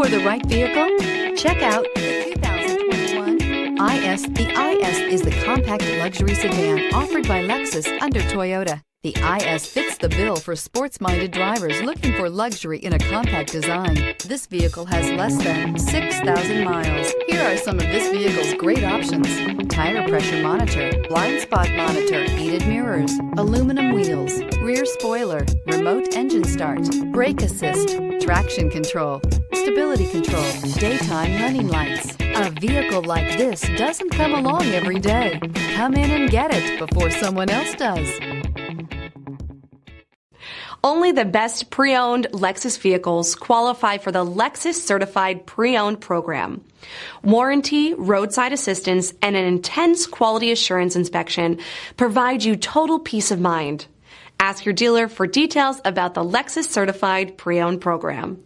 for the right vehicle? Check out the 2021 IS. The IS is the compact luxury sedan offered by Lexus under Toyota. The IS fits the bill for sports-minded drivers looking for luxury in a compact design. This vehicle has less than 6,000 miles. Here are some of this vehicle's great options: tire pressure monitor, blind spot monitor, heated mirrors, aluminum wheels, rear spoiler, remote engine start, brake assist, traction control, stability control, daytime running lights. A vehicle like this doesn't come along every day. Come in and get it before someone else does. Only the best pre-owned Lexus vehicles qualify for the Lexus Certified Pre-Owned program. Warranty, roadside assistance, and an intense quality assurance inspection provide you total peace of mind. Ask your dealer for details about the Lexus Certified Pre-Owned program.